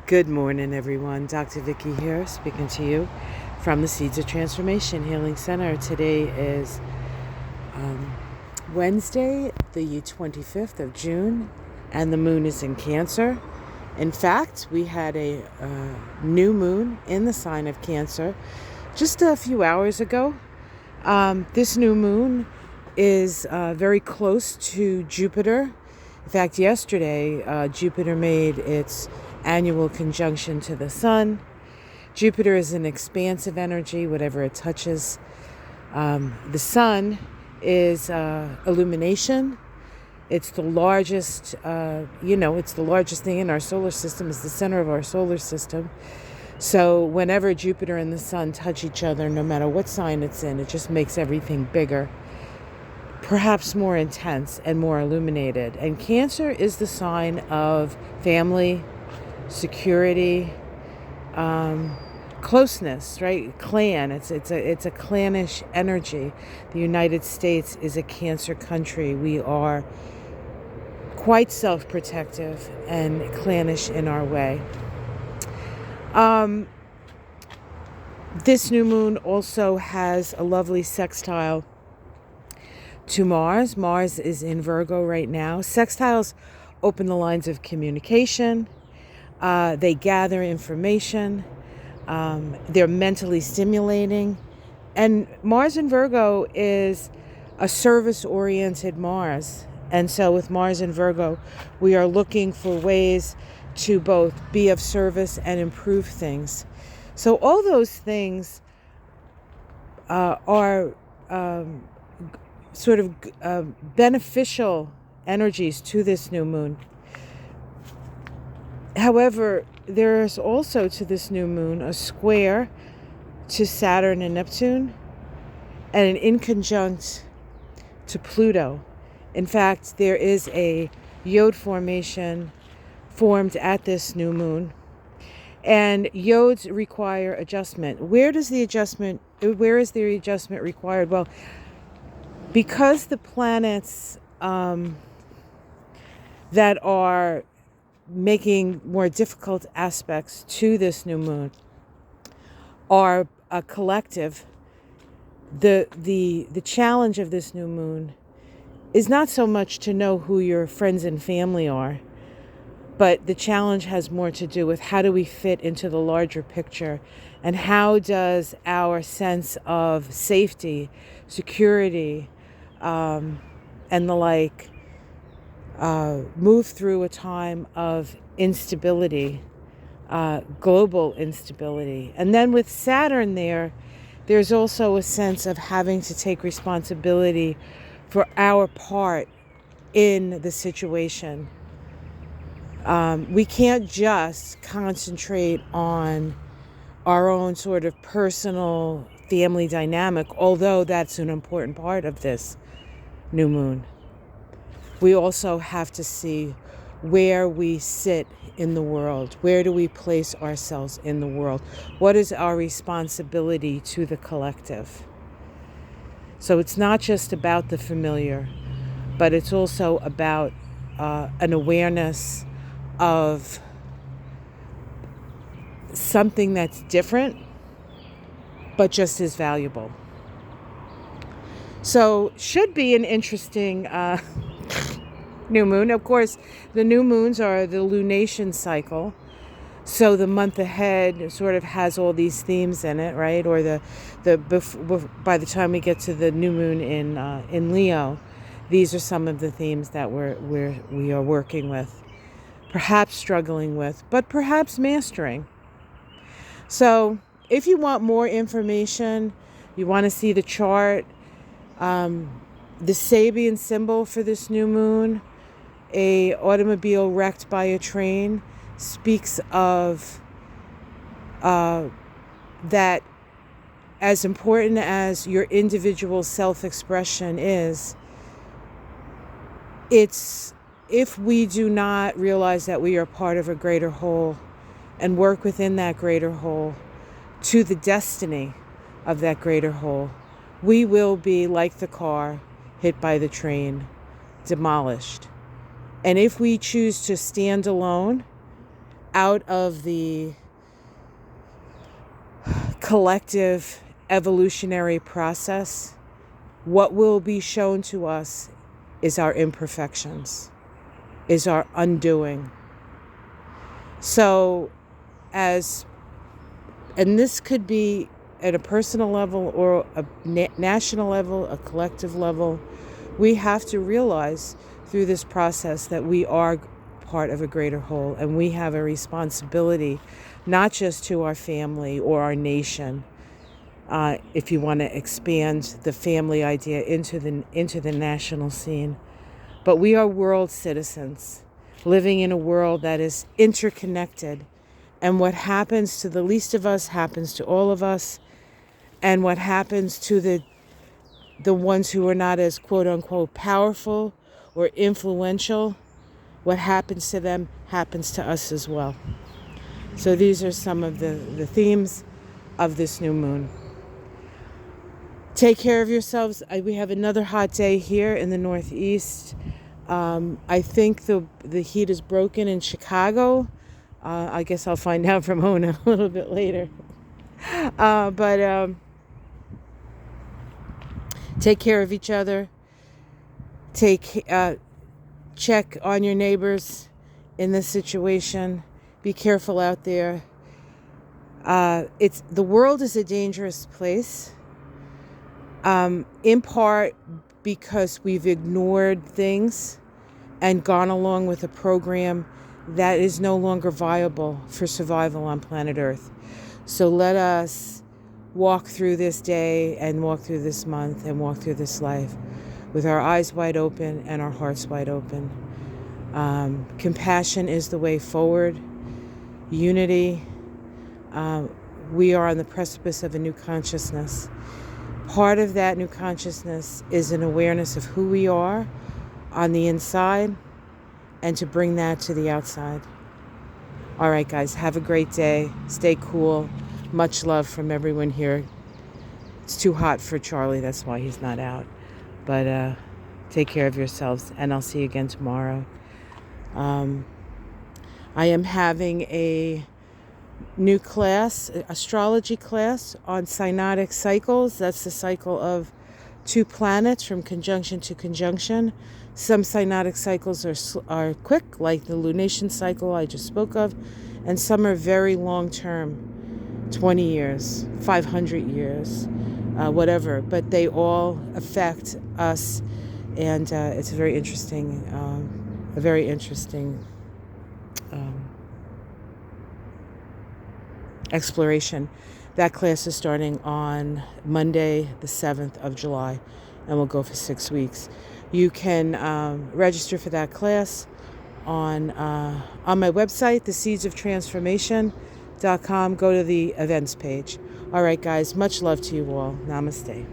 Good morning, everyone. Dr. Vicky here, speaking to you from the Seeds of Transformation Healing Center. Today is Wednesday, the 25th of June, and the moon is in Cancer. In fact, we had a new moon in the sign of Cancer just a few hours ago. This new moon is very close to Jupiter. In fact, yesterday, Jupiter made its annual conjunction to the sun. Jupiter is an expansive energy, whatever it touches. The sun is illumination. It's the largest, it's the largest thing in our solar system. It's the center of our solar system. So whenever Jupiter and the sun touch each other, no matter what sign it's in, it just makes everything bigger, perhaps more intense and more illuminated. And Cancer is the sign of family, security, closeness, right? Clan. It's a clannish energy. The United States is a Cancer country. We are quite self-protective and clannish in our way. This new moon also has a lovely sextile to Mars. Mars is in Virgo right now. Sextiles open the lines of communication. They gather information. They're mentally stimulating. And Mars in Virgo is a service-oriented Mars. And so with Mars in Virgo, we are looking for ways to both be of service and improve things. So all those things are sort of beneficial energies to this new moon. However, there is also to this new moon a square to Saturn and Neptune and an inconjunct to Pluto. In fact, there is a yod formation formed at this new moon, and yods require adjustment. Where is the adjustment required? Well, because the planets that are making more difficult aspects to this new moon are a collective, the challenge of this new moon is not so much to know who your friends and family are, but the challenge has more to do with how do we fit into the larger picture, and how does our sense of safety, security, and the like move through a time of instability, global instability. And then with Saturn there's also a sense of having to take responsibility for our part in the situation. We can't just concentrate on our own sort of personal family dynamic, although that's an important part of this new moon. We also have to see where we sit in the world. Where do we place ourselves in the world? What is our responsibility to the collective? So it's not just about the familiar, but it's also about an awareness of something that's different, but just as valuable. So should be an interesting new moon. Of course, the new moons are the lunation cycle. So the month ahead sort of has all these themes in it, right? Or by the time we get to the new moon in Leo, these are some of the themes that we are working with, perhaps struggling with, but perhaps mastering. So if you want more information, you want to see the chart, the Sabian symbol for this new moon, a automobile wrecked by a train, speaks of that as important as your individual self-expression is, it's if we do not realize that we are part of a greater whole and work within that greater whole to the destiny of that greater whole, we will be like the car hit by the train, demolished. And if we choose to stand alone out of the collective evolutionary process, what will be shown to us is our imperfections, is our undoing. So and this could be at a personal level or a national level, a collective level, we have to realize through this process that we are part of a greater whole, and we have a responsibility not just to our family or our nation, if you want to expand the family idea into the national scene, but we are world citizens living in a world that is interconnected, and what happens to the least of us happens to all of us, and what happens to the ones who are not as quote unquote powerful or influential, what happens to them happens to us as well. So these are some of the themes of this new moon. Take care of yourselves. We have another hot day here in the Northeast. I think the heat is broken in Chicago. I guess I'll find out from Ona a little bit later. But take care of each other. Check on your neighbors in this situation. Be careful out there. The world is a dangerous place. In part because we've ignored things and gone along with a program that is no longer viable for survival on planet Earth. So let us walk through this day and walk through this month and walk through this life with our eyes wide open and our hearts wide open. Compassion is the way forward. Unity. We are on the precipice of a new consciousness. Part of that new consciousness is an awareness of who we are on the inside and to bring that to the outside. All right, guys, have a great day. Stay cool. Much love from everyone here. It's too hot for Charlie. That's why he's not out. But take care of yourselves, and I'll see you again tomorrow. I am having a new class, astrology class on synodic cycles. That's the cycle of two planets from conjunction to conjunction. Some synodic cycles are quick, like the lunation cycle I just spoke of, and some are very long term, 20 years, 500 years, whatever. But they all affect us, and it's a very interesting exploration. That class is starting on Monday, the 7th of July, and will go for 6 weeks. You can register for that class on my website, theseedsoftransformation.com. Go to the events page. All right, guys, much love to you all. Namaste.